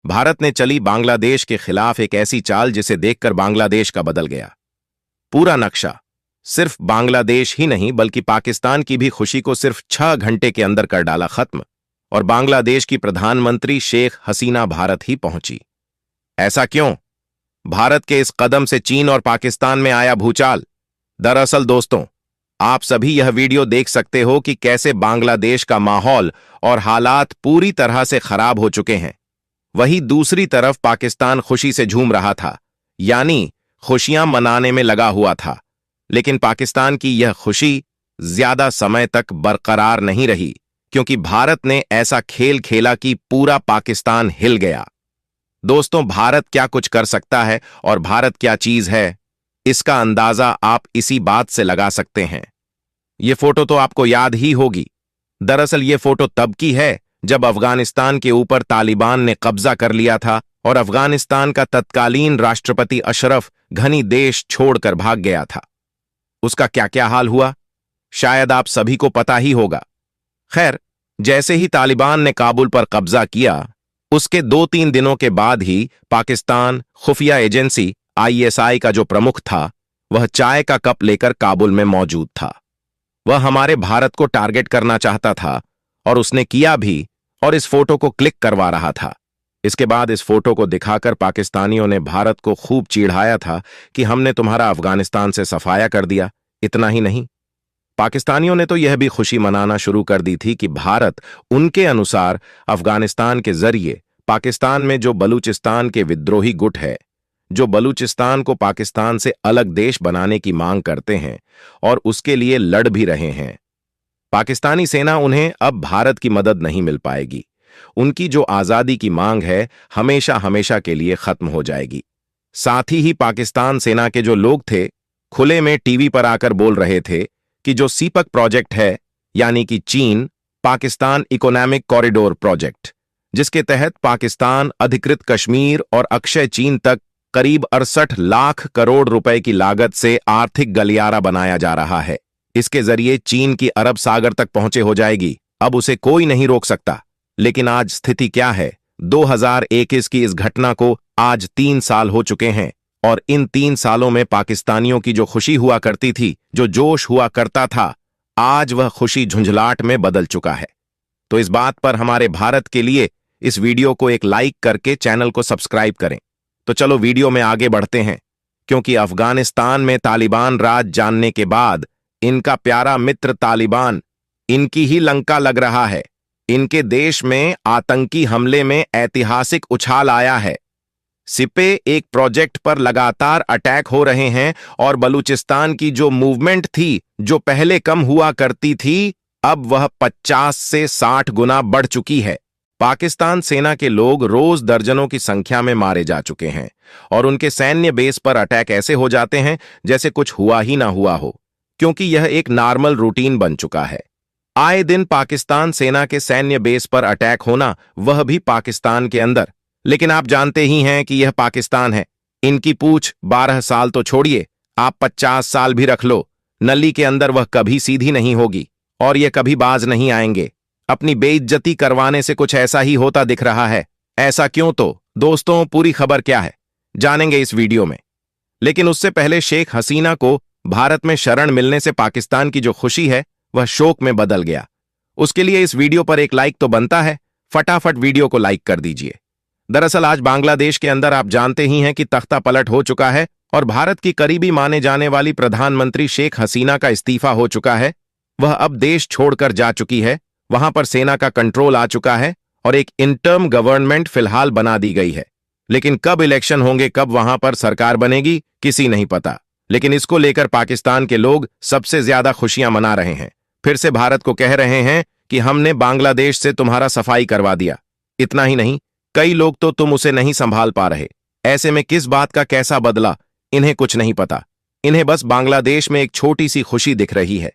भारत ने चली बांग्लादेश के खिलाफ एक ऐसी चाल जिसे देखकर बांग्लादेश का बदल गया पूरा नक्शा। सिर्फ बांग्लादेश ही नहीं बल्कि पाकिस्तान की भी खुशी को सिर्फ 6 घंटे के अंदर कर डाला खत्म, और बांग्लादेश की प्रधानमंत्री शेख हसीना भारत ही पहुंची। ऐसा क्यों? भारत के इस कदम से चीन और पाकिस्तान में आया भूचाल। दरअसल दोस्तों, आप सभी यह वीडियो देख सकते हो कि कैसे बांग्लादेश का माहौल और हालात पूरी तरह से खराब हो चुके हैं। वहीं दूसरी तरफ पाकिस्तान खुशी से झूम रहा था, यानी खुशियां मनाने में लगा हुआ था। लेकिन पाकिस्तान की यह खुशी ज्यादा समय तक बरकरार नहीं रही, क्योंकि भारत ने ऐसा खेल खेला कि पूरा पाकिस्तान हिल गया। दोस्तों, भारत क्या कुछ कर सकता है और भारत क्या चीज है, इसका अंदाजा आप इसी बात से लगा सकते हैं। ये फोटो तो आपको याद ही होगी। दरअसल ये फोटो तब की है जब अफगानिस्तान के ऊपर तालिबान ने कब्जा कर लिया था और अफगानिस्तान का तत्कालीन राष्ट्रपति अशरफ घनी देश छोड़कर भाग गया था। उसका क्या क्या हाल हुआ, शायद आप सभी को पता ही होगा। खैर, जैसे ही तालिबान ने काबुल पर कब्जा किया, उसके 2-3 दिनों के बाद ही पाकिस्तान खुफिया एजेंसी ISI का जो प्रमुख था, वह चाय का कप लेकर काबुल में मौजूद था। वह हमारे भारत को टारगेट करना चाहता था और उसने किया भी, और इस फोटो को क्लिक करवा रहा था। इसके बाद इस फोटो को दिखाकर पाकिस्तानियों ने भारत को खूब चिढ़ाया था कि हमने तुम्हारा अफगानिस्तान से सफाया कर दिया। इतना ही नहीं, पाकिस्तानियों ने तो यह भी खुशी मनाना शुरू कर दी थी कि भारत उनके अनुसार अफगानिस्तान के जरिए पाकिस्तान में जो बलूचिस्तान के विद्रोही गुट है, जो बलूचिस्तान को पाकिस्तान से अलग देश बनाने की मांग करते हैं और उसके लिए लड़ भी रहे हैं, पाकिस्तानी सेना उन्हें अब भारत की मदद नहीं मिल पाएगी। उनकी जो आजादी की मांग है हमेशा हमेशा के लिए खत्म हो जाएगी। साथ ही पाकिस्तान सेना के जो लोग थे, खुले में टीवी पर आकर बोल रहे थे कि जो सीपक प्रोजेक्ट है, यानी कि चीन पाकिस्तान इकोनॉमिक कॉरिडोर प्रोजेक्ट, जिसके तहत पाकिस्तान अधिकृत कश्मीर और अक्षय चीन तक करीब 68 लाख करोड़ रुपए की लागत से आर्थिक गलियारा बनाया जा रहा है। इसके जरिए चीन की अरब सागर तक पहुंचे हो जाएगी। अब उसे कोई नहीं रोक सकता। लेकिन आज स्थिति क्या है? 2021 की इस घटना को आज 3 साल हो चुके हैं, और इन 3 सालों में पाकिस्तानियों की जो खुशी हुआ करती थी, जो जोश हुआ करता था, आज वह खुशी झुंझलाहट में बदल चुका है। तो इस बात पर हमारे भारत के लिए इस वीडियो को एक लाइक करके चैनल को सब्सक्राइब करें। तो चलो वीडियो में आगे बढ़ते हैं, क्योंकि अफगानिस्तान में तालिबान राज जानने के बाद इनका प्यारा मित्र तालिबान इनकी ही लंका लग रहा है। इनके देश में आतंकी हमले में ऐतिहासिक उछाल आया है। सिपे एक प्रोजेक्ट पर लगातार अटैक हो रहे हैं, और बलूचिस्तान की जो मूवमेंट थी, जो पहले कम हुआ करती थी, अब वह 50 से 60 गुना बढ़ चुकी है। पाकिस्तान सेना के लोग रोज दर्जनों की संख्या में मारे जा चुके हैं, और उनके सैन्य बेस पर अटैक ऐसे हो जाते हैं जैसे कुछ हुआ ही ना हुआ हो, क्योंकि यह एक नॉर्मल रूटीन बन चुका है। आए दिन पाकिस्तान सेना के सैन्य बेस पर अटैक होना, वह भी पाकिस्तान के अंदर। लेकिन आप जानते ही हैं कि यह पाकिस्तान है। इनकी पूछ 12 साल तो छोड़िए, आप 50 साल भी रख लो, नली के अंदर वह कभी सीधी नहीं होगी, और यह कभी बाज नहीं आएंगे। अपनी बेइज्जती करवाने से कुछ ऐसा ही होता दिख रहा है। ऐसा क्यों? तो दोस्तों, पूरी खबर क्या है जानेंगे इस वीडियो में। लेकिन उससे पहले शेख हसीना को भारत में शरण मिलने से पाकिस्तान की जो खुशी है वह शोक में बदल गया। उसके लिए इस वीडियो पर एक लाइक तो बनता है। फटाफट वीडियो को लाइक कर दीजिए। दरअसल आज बांग्लादेश के अंदर आप जानते ही हैं कि तख्ता पलट हो चुका है, और भारत की करीबी माने जाने वाली प्रधानमंत्री शेख हसीना का इस्तीफा हो चुका है। वह अब देश छोड़कर जा चुकी है। वहां पर सेना का कंट्रोल आ चुका है, और एक इंटर्म गवर्नमेंट फिलहाल बना दी गई है। लेकिन कब इलेक्शन होंगे, कब वहां पर सरकार बनेगी, किसी नहीं पता। लेकिन इसको लेकर पाकिस्तान के लोग सबसे ज्यादा खुशियां मना रहे हैं। फिर से भारत को कह रहे हैं कि हमने बांग्लादेश से तुम्हारा सफाई करवा दिया। इतना ही नहीं, कई लोग तो तुम उसे नहीं संभाल पा रहे। ऐसे में किस बात का कैसा बदला, इन्हें कुछ नहीं पता। इन्हें बस बांग्लादेश में एक छोटी सी खुशी दिख रही है।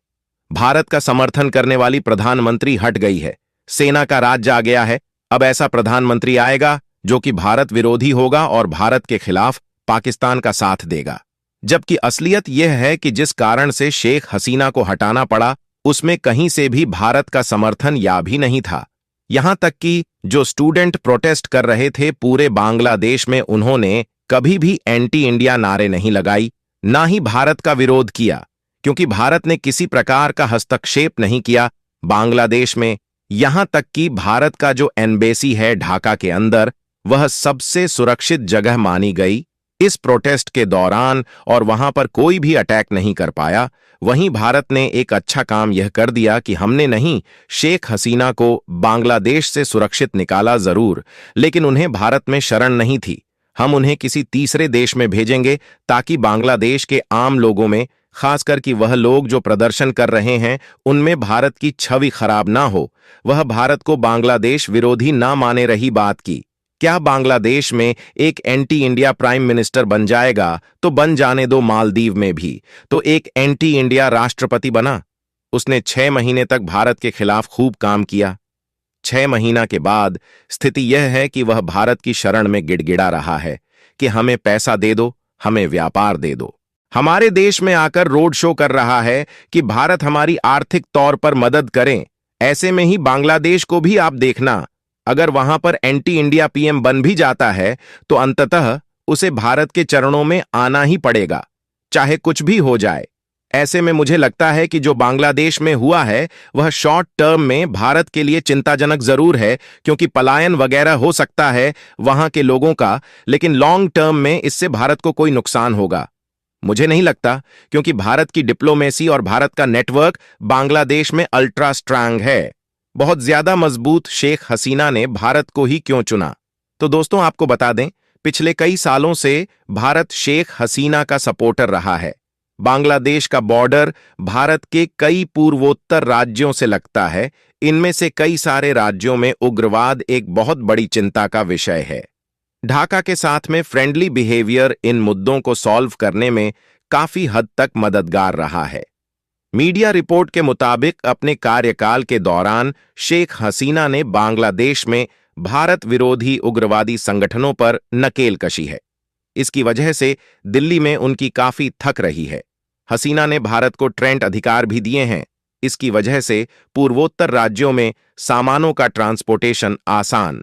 भारत का समर्थन करने वाली प्रधानमंत्री हट गई है, सेना का राज्य आ गया है। अब ऐसा प्रधानमंत्री आएगा जो कि भारत विरोधी होगा और भारत के खिलाफ पाकिस्तान का साथ देगा। जबकि असलियत यह है कि जिस कारण से शेख हसीना को हटाना पड़ा, उसमें कहीं से भी भारत का समर्थन या भी नहीं था। यहां तक कि जो स्टूडेंट प्रोटेस्ट कर रहे थे पूरे बांग्लादेश में, उन्होंने कभी भी एंटी इंडिया नारे नहीं लगाई, ना ही भारत का विरोध किया, क्योंकि भारत ने किसी प्रकार का हस्तक्षेप नहीं किया बांग्लादेश में। यहां तक कि भारत का जो एम्बेसी है ढाका के अंदर, वह सबसे सुरक्षित जगह मानी गई इस प्रोटेस्ट के दौरान, और वहां पर कोई भी अटैक नहीं कर पाया। वहीं भारत ने एक अच्छा काम यह कर दिया कि हमने नहीं, शेख हसीना को बांग्लादेश से सुरक्षित निकाला जरूर, लेकिन उन्हें भारत में शरण नहीं थी। हम उन्हें किसी तीसरे देश में भेजेंगे ताकि बांग्लादेश के आम लोगों में, खासकर कि वह लोग जो प्रदर्शन कर रहे हैं, उनमें भारत की छवि खराब ना हो, वह भारत को बांग्लादेश विरोधी ना माने। रही बात की क्या बांग्लादेश में एक एंटी इंडिया प्राइम मिनिस्टर बन जाएगा तो बन जाने दो, मालदीव में भी तो एक एंटी इंडिया राष्ट्रपति बना। उसने 6 महीने तक भारत के खिलाफ खूब काम किया। 6 महीना के बाद स्थिति यह है कि वह भारत की शरण में गिड़गिड़ा रहा है कि हमें पैसा दे दो, हमें व्यापार दे दो। हमारे देश में आकर रोड शो कर रहा है कि भारत हमारी आर्थिक तौर पर मदद करें। ऐसे में ही बांग्लादेश को भी आप देखना, अगर वहां पर एंटी इंडिया पीएम बन भी जाता है तो अंततः उसे भारत के चरणों में आना ही पड़ेगा, चाहे कुछ भी हो जाए। ऐसे में मुझे लगता है कि जो बांग्लादेश में हुआ है वह शॉर्ट टर्म में भारत के लिए चिंताजनक जरूर है, क्योंकि पलायन वगैरह हो सकता है वहां के लोगों का, लेकिन लॉन्ग टर्म में इससे भारत को कोई नुकसान होगा मुझे नहीं लगता, क्योंकि भारत की डिप्लोमेसी और भारत का नेटवर्क बांग्लादेश में अल्ट्रा स्ट्रांग है। बहुत ज्यादा मजबूत शेख हसीना ने भारत को ही क्यों चुना? तो दोस्तों आपको बता दें, पिछले कई सालों से भारत शेख हसीना का सपोर्टर रहा है। बांग्लादेश का बॉर्डर भारत के कई पूर्वोत्तर राज्यों से लगता है। इनमें से कई सारे राज्यों में उग्रवाद एक बहुत बड़ी चिंता का विषय है। ढाका के साथ में फ्रेंडली बिहेवियर इन मुद्दों को सॉल्व करने में काफी हद तक मददगार रहा है। मीडिया रिपोर्ट के मुताबिक अपने कार्यकाल के दौरान शेख हसीना ने बांग्लादेश में भारत विरोधी उग्रवादी संगठनों पर नकेल कसी है। इसकी वजह से दिल्ली में उनकी काफी थक रही है। हसीना ने भारत को ट्रेंड अधिकार भी दिए हैं। इसकी वजह से पूर्वोत्तर राज्यों में सामानों का ट्रांसपोर्टेशन आसान।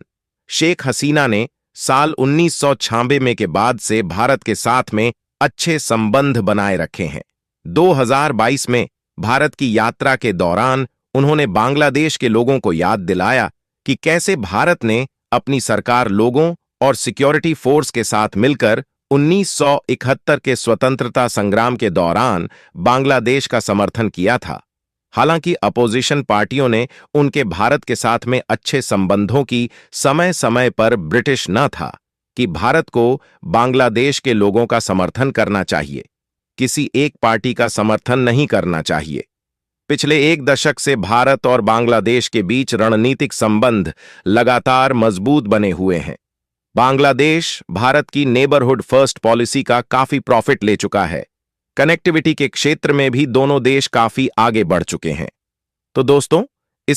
शेख हसीना ने साल 1996 में के बाद से भारत के साथ में अच्छे संबंध बनाए रखे हैं। 2022 में भारत की यात्रा के दौरान उन्होंने बांग्लादेश के लोगों को याद दिलाया कि कैसे भारत ने अपनी सरकार, लोगों और सिक्योरिटी फोर्स के साथ मिलकर 1971 के स्वतंत्रता संग्राम के दौरान बांग्लादेश का समर्थन किया था। हालांकि अपोजिशन पार्टियों ने उनके भारत के साथ में अच्छे संबंधों की समय समय पर ब्रिटिश न था कि भारत को बांग्लादेश के लोगों का समर्थन करना चाहिए, किसी एक पार्टी का समर्थन नहीं करना चाहिए। पिछले 1 दशक से भारत और बांग्लादेश के बीच रणनीतिक संबंध लगातार मजबूत बने हुए हैं। बांग्लादेश भारत की नेबरहुड फर्स्ट पॉलिसी का काफी प्रॉफिट ले चुका है। कनेक्टिविटी के क्षेत्र में भी दोनों देश काफी आगे बढ़ चुके हैं। तो दोस्तों,